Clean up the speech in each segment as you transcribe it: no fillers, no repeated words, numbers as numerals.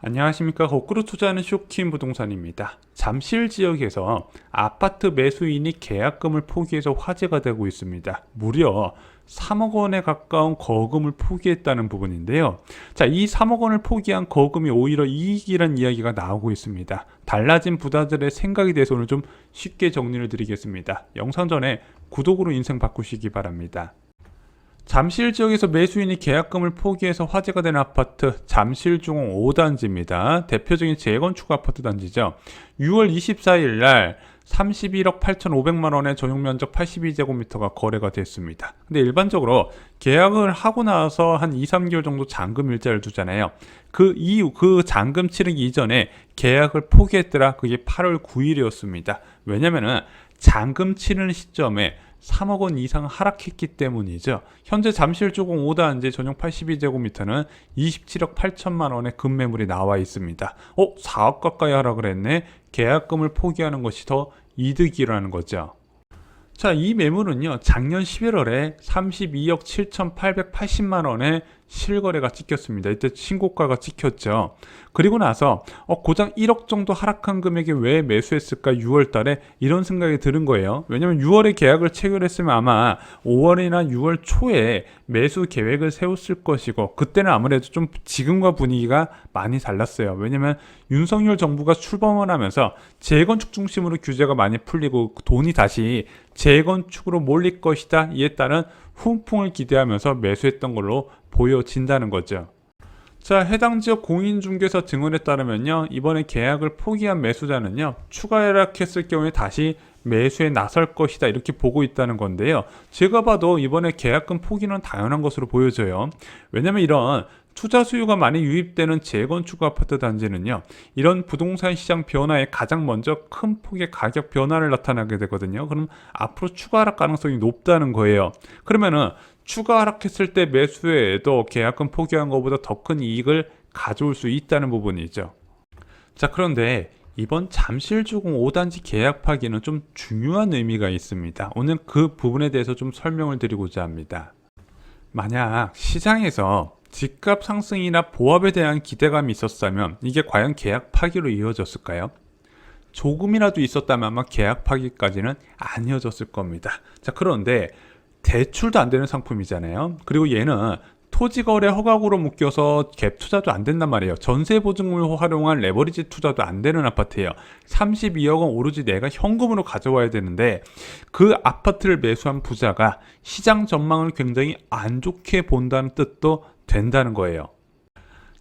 안녕하십니까. 거꾸로 투자하는 쇼킹 부동산입니다. 잠실 지역에서 아파트 매수인이 계약금을 포기해서 화제가 되고 있습니다. 무려 3억 원에 가까운 거금을 포기했다는 부분인데요. 자, 이 3억 원을 포기한 거금이 오히려 이익이란 이야기가 나오고 있습니다. 달라진 부자들의 생각에 대해서 오늘 좀 쉽게 정리를 드리겠습니다. 영상 전에 구독으로 인생 바꾸시기 바랍니다. 잠실 지역에서 매수인이 계약금을 포기해서 화제가 된 아파트 잠실중흥 5단지입니다. 대표적인 재건축 아파트 단지죠. 6월 24일 날 31억 8,500만 원의 전용 면적 82제곱미터가 거래가 됐습니다. 근데 일반적으로 계약을 하고 나서 한 2, 3개월 정도 잔금 일자를 두잖아요. 그 이후 그 잔금 치르기 이전에 계약을 포기했더라. 그게 8월 9일이었습니다. 왜냐면은 잔금 치르는 시점에 3억 원 이상 하락했기 때문이죠. 현재 잠실중흥 5단지 전용 82제곱미터는 27억 8천만 원의 급매물이 나와 있습니다. 4억 가까이 하락을 했네. 계약금을 포기하는 것이 더 이득이라는 거죠. 자, 이 매물은요, 작년 11월에 32억 7,880만 원의 실거래가 찍혔습니다. 이때 신고가가 찍혔죠. 그리고 나서 고작 1억 정도 하락한 금액에 왜 매수했을까 6월 달에 이런 생각이 드는 거예요. 왜냐면 6월에 계약을 체결했으면 아마 5월이나 6월 초에 매수 계획을 세웠을 것이고, 그때는 아무래도 좀 지금과 분위기가 많이 달랐어요. 왜냐면 윤석열 정부가 출범을 하면서 재건축 중심으로 규제가 많이 풀리고 돈이 다시 재건축으로 몰릴 것이다. 이에 따른 훈풍을 기대하면서 매수했던 걸로 보여진다는 거죠. 자, 해당 지역 공인중개사 증언에 따르면요, 이번에 계약을 포기한 매수자는요, 추가 하락했을 경우에 다시 매수에 나설 것이다, 이렇게 보고 있다는 건데요. 제가 봐도 이번에 계약금 포기는 당연한 것으로 보여져요. 왜냐면 이런 투자 수요가 많이 유입되는 재건축 아파트 단지는요, 이런 부동산 시장 변화에 가장 먼저 큰 폭의 가격 변화를 나타나게 되거든요. 그럼 앞으로 추가 하락 가능성이 높다는 거예요. 그러면은 추가 하락했을 때 매수해도 계약금 포기한 것보다 더 큰 이익을 가져올 수 있다는 부분이죠. 자, 그런데 이번 잠실중흥 5단지 계약 파기는 좀 중요한 의미가 있습니다. 오늘 그 부분에 대해서 좀 설명을 드리고자 합니다. 만약 시장에서 집값 상승이나 보합에 대한 기대감이 있었다면 이게 과연 계약 파기로 이어졌을까요? 조금이라도 있었다면 아마 계약 파기까지는 안 이어졌을 겁니다. 자, 그런데 대출도 안 되는 상품이잖아요. 그리고 얘는 토지거래 허가구로 묶여서 갭 투자도 안 된단 말이에요. 전세보증금을 활용한 레버리지 투자도 안 되는 아파트예요. 32억 원 오로지 내가 현금으로 가져와야 되는데 그 아파트를 매수한 부자가 시장 전망을 굉장히 안 좋게 본다는 뜻도 된다는 거예요.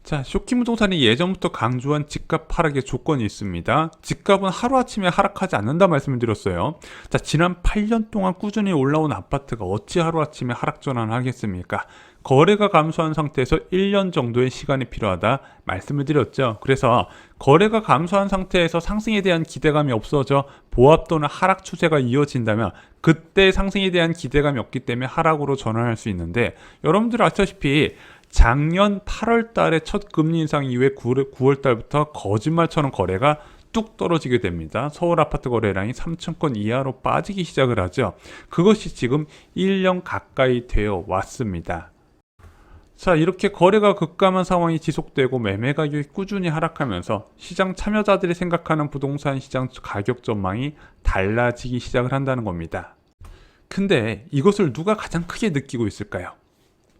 자, 쇼킹 부동산이 예전부터 강조한 집값 하락의 조건이 있습니다. 집값은 하루아침에 하락하지 않는다 말씀을 드렸어요. 자, 지난 8년 동안 꾸준히 올라온 아파트가 어찌 하루아침에 하락 전환을 하겠습니까? 거래가 감소한 상태에서 1년 정도의 시간이 필요하다 말씀을 드렸죠. 그래서 거래가 감소한 상태에서 상승에 대한 기대감이 없어져 보합 또는 하락 추세가 이어진다면 그때 상승에 대한 기대감이 없기 때문에 하락으로 전환할 수 있는데, 여러분들 아시다시피 작년 8월 달에 첫 금리 인상 이후에 9월 달부터 거짓말처럼 거래가 뚝 떨어지게 됩니다. 서울 아파트 거래량이 3천 건 이하로 빠지기 시작을 하죠. 그것이 지금 1년 가까이 되어 왔습니다. 자, 이렇게 거래가 급감한 상황이 지속되고 매매 가격이 꾸준히 하락하면서 시장 참여자들이 생각하는 부동산 시장 가격 전망이 달라지기 시작을 한다는 겁니다. 근데 이것을 누가 가장 크게 느끼고 있을까요?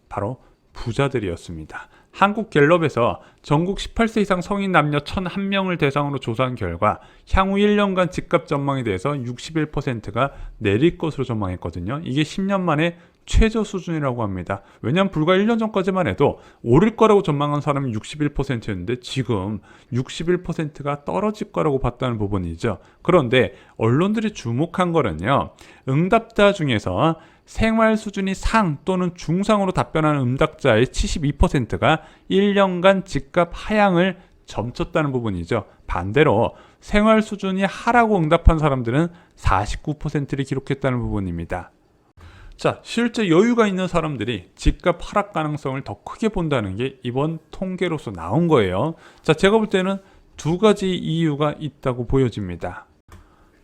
바로 부자들이었습니다. 한국갤럽에서 전국 18세 이상 성인 남녀 1,001명을 대상으로 조사한 결과 향후 1년간 집값 전망에 대해서 61%가 내릴 것으로 전망했거든요. 이게 10년 만에 최저 수준이라고 합니다. 왜냐하면 불과 1년 전까지만 해도 오를 거라고 전망한 사람이 61%였는데 지금 61%가 떨어질 거라고 봤다는 부분이죠. 그런데 언론들이 주목한 거는요, 응답자 중에서 생활 수준이 상 또는 중상으로 답변하는 응답자의 72%가 1년간 집값 하향을 점쳤다는 부분이죠. 반대로 생활 수준이 하라고 응답한 사람들은 49%를 기록했다는 부분입니다. 자, 실제 여유가 있는 사람들이 집값 하락 가능성을 더 크게 본다는 게 이번 통계로서 나온 거예요. 자, 제가 볼 때는 두 가지 이유가 있다고 보여집니다.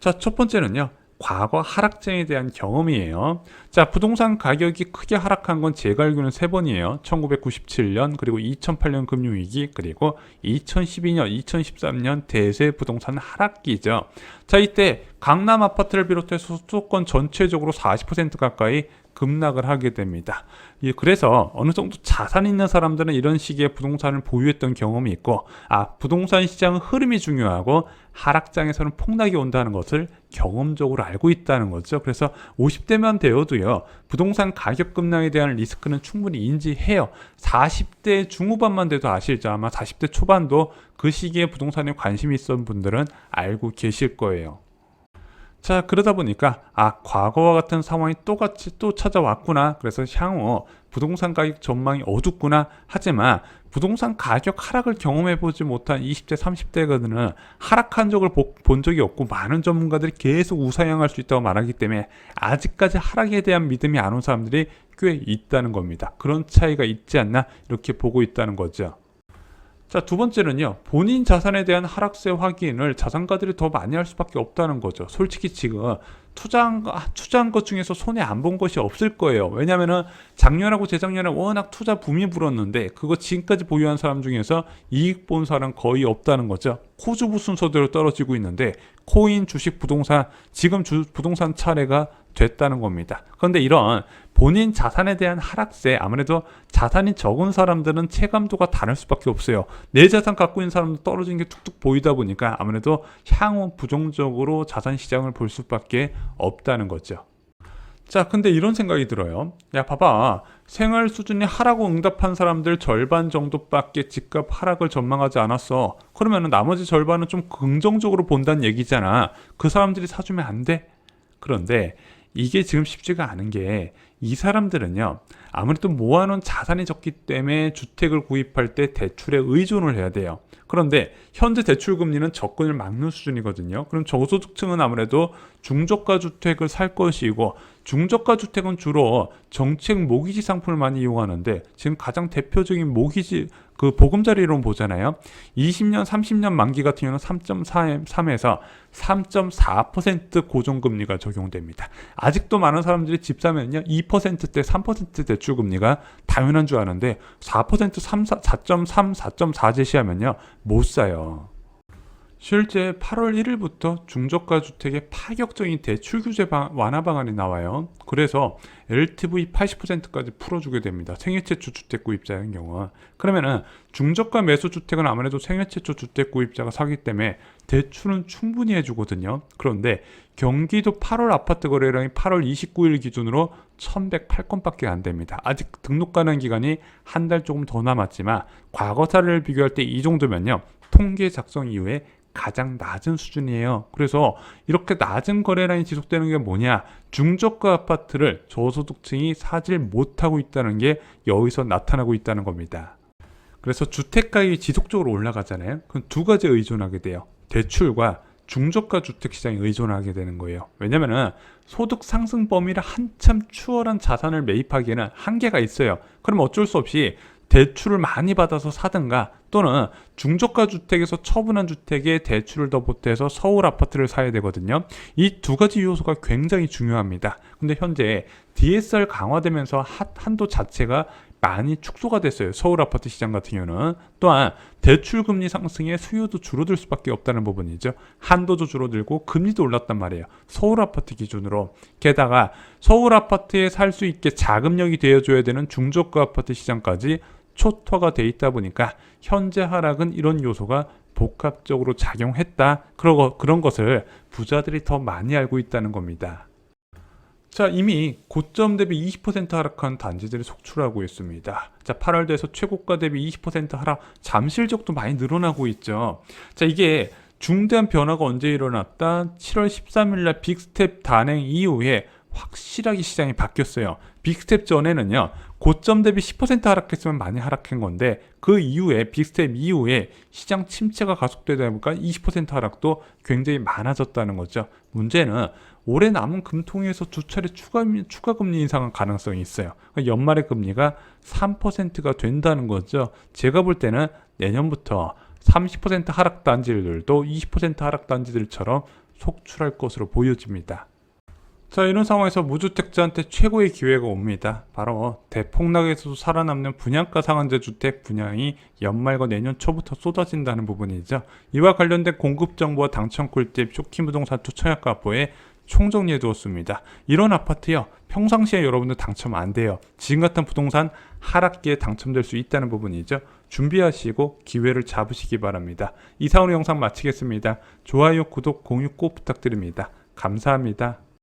자, 첫 번째는요, 과거 하락장에 대한 경험이에요. 자, 부동산 가격이 크게 하락한 건 제가 알기로는 세 번이에요. 1997년, 그리고 2008년 금융위기, 그리고 2012년, 2013년 대세 부동산 하락기죠. 자, 이때 강남 아파트를 비롯해서 수도권 전체적으로 40% 가까이 급락을 하게 됩니다. 예, 그래서 어느 정도 자산 있는 사람들은 이런 식의 부동산을 보유했던 경험이 있고, 부동산 시장은 흐름이 중요하고 하락장에서는 폭락이 온다는 것을 경험적으로 알고 있다는 거죠. 그래서 50대만 되어도요, 부동산 가격 급락에 대한 리스크는 충분히 인지해요. 40대 중후반만 돼도 아시죠? 아마 40대 초반도 그 시기에 부동산에 관심이 있었던 분들은 알고 계실 거예요. 자, 그러다 보니까 과거와 같은 상황이 똑같이 또 찾아왔구나. 그래서 향후 부동산 가격 전망이 어둡구나. 하지만 부동산 가격 하락을 경험해보지 못한 20대, 30대거든은 하락한 적을 본 적이 없고, 많은 전문가들이 계속 우상향할 수 있다고 말하기 때문에 아직까지 하락에 대한 믿음이 안 온 사람들이 꽤 있다는 겁니다. 그런 차이가 있지 않나 이렇게 보고 있다는 거죠. 자, 두 번째는요, 본인 자산에 대한 하락세 확인을 자산가들이 더 많이 할 수밖에 없다는 거죠. 솔직히 지금 투자한 것 중에서 손해 안 본 것이 없을 거예요. 왜냐면은 작년하고 재작년에 워낙 투자 붐이 불었는데, 그거 지금까지 보유한 사람 중에서 이익 본 사람 거의 없다는 거죠. 코주부 순서대로 떨어지고 있는데, 코인, 주식, 부동산, 지금 부동산 차례가 됐다는 겁니다. 그런데 이런 본인 자산에 대한 하락세, 아무래도 자산이 적은 사람들은 체감도가 다를 수밖에 없어요. 내 자산 갖고 있는 사람도 떨어지는 게 툭툭 보이다 보니까 아무래도 향후 부정적으로 자산 시장을 볼 수밖에 없다는 거죠. 자, 근데 이런 생각이 들어요. 야, 봐봐. 생활 수준이 하라고 응답한 사람들 절반 정도밖에 집값 하락을 전망하지 않았어. 그러면 나머지 절반은 좀 긍정적으로 본다는 얘기잖아. 그 사람들이 사주면 안 돼? 그런데 이게 지금 쉽지가 않은 게, 이 사람들은요, 아무래도 모아놓은 자산이 적기 때문에 주택을 구입할 때 대출에 의존을 해야 돼요. 그런데 현재 대출 금리는 접근을 막는 수준이거든요. 그럼 저소득층은 아무래도 중저가 주택을 살 것이고, 중저가 주택은 주로 정책 모기지 상품을 많이 이용하는데, 지금 가장 대표적인 모기지 그 보금자리론 보잖아요. 20년, 30년 만기 같은 경우는 3.3에서 3.4% 고정금리가 적용됩니다. 아직도 많은 사람들이 집 사면요, 2%대, 3% 대출금리가 당연한 줄 아는데 4%, 4.3, 4.4 제시하면요, 못 사요. 실제 8월 1일부터 중저가 주택의 파격적인 대출 규제 완화 방안이 나와요. 그래서 LTV 80%까지 풀어주게 됩니다. 생애 최초 주택 구입자인 경우. 그러면은 중저가 매수 주택은 아무래도 생애 최초 주택 구입자가 사기 때문에 대출은 충분히 해주거든요. 그런데 경기도 8월 아파트 거래량이 8월 29일 기준으로 1108건밖에 안 됩니다. 아직 등록 가능 기간이 한 달 조금 더 남았지만, 과거 사례를 비교할 때 이 정도면요, 통계 작성 이후에 가장 낮은 수준이에요. 그래서 이렇게 낮은 거래량이 지속되는 게 뭐냐? 중저가 아파트를 저소득층이 사질 못하고 있다는 게 여기서 나타나고 있다는 겁니다. 그래서 주택가격이 지속적으로 올라가잖아요. 그럼 두 가지에 의존하게 돼요. 대출과 중저가 주택 시장에 의존하게 되는 거예요. 왜냐면은 소득 상승 범위를 한참 추월한 자산을 매입하기에는 한계가 있어요. 그럼 어쩔 수 없이 대출을 많이 받아서 사든가, 또는 중저가 주택에서 처분한 주택에 대출을 더 보태서 서울 아파트를 사야 되거든요. 이 두 가지 요소가 굉장히 중요합니다. 근데 현재 DSR 강화되면서 한도 자체가 많이 축소가 됐어요. 서울 아파트 시장 같은 경우는. 또한 대출 금리 상승에 수요도 줄어들 수밖에 없다는 부분이죠. 한도도 줄어들고 금리도 올랐단 말이에요. 서울 아파트 기준으로. 게다가 서울 아파트에 살 수 있게 자금력이 되어줘야 되는 중저가 아파트 시장까지 초토화가 돼 있다 보니까 현재 하락은 이런 요소가 복합적으로 작용했다. 그런 것을 부자들이 더 많이 알고 있다는 겁니다. 자, 이미 고점 대비 20% 하락한 단지들이 속출하고 있습니다. 자, 8월 돼서 최고가 대비 20% 하락, 잠실적도 많이 늘어나고 있죠. 자, 이게 중대한 변화가 언제 일어났다? 7월 13일 날 빅스텝 단행 이후에 확실하게 시장이 바뀌었어요. 빅스텝 전에는요, 고점 대비 10% 하락했으면 많이 하락한 건데, 그 이후에 빅스텝 이후에 시장 침체가 가속되다 보니까 20% 하락도 굉장히 많아졌다는 거죠. 문제는 올해 남은 금통위에서 두 차례 추가 금리 인상할 가능성이 있어요. 연말에 금리가 3%가 된다는 거죠. 제가 볼 때는 내년부터 30% 하락 단지들도 20% 하락 단지들처럼 속출할 것으로 보여집니다. 자, 이런 상황에서 무주택자한테 최고의 기회가 옵니다. 바로 대폭락에서도 살아남는 분양가 상한제 주택 분양이 연말과 내년 초부터 쏟아진다는 부분이죠. 이와 관련된 공급 정보와 당첨 꿀팁 쇼킹 부동산 투청약 가보에 총정리해 두었습니다. 이런 아파트요, 평상시에 여러분들 당첨 안 돼요. 지금 같은 부동산 하락기에 당첨될 수 있다는 부분이죠. 준비하시고 기회를 잡으시기 바랍니다. 이상으로 영상 마치겠습니다. 좋아요, 구독, 공유 꼭 부탁드립니다. 감사합니다.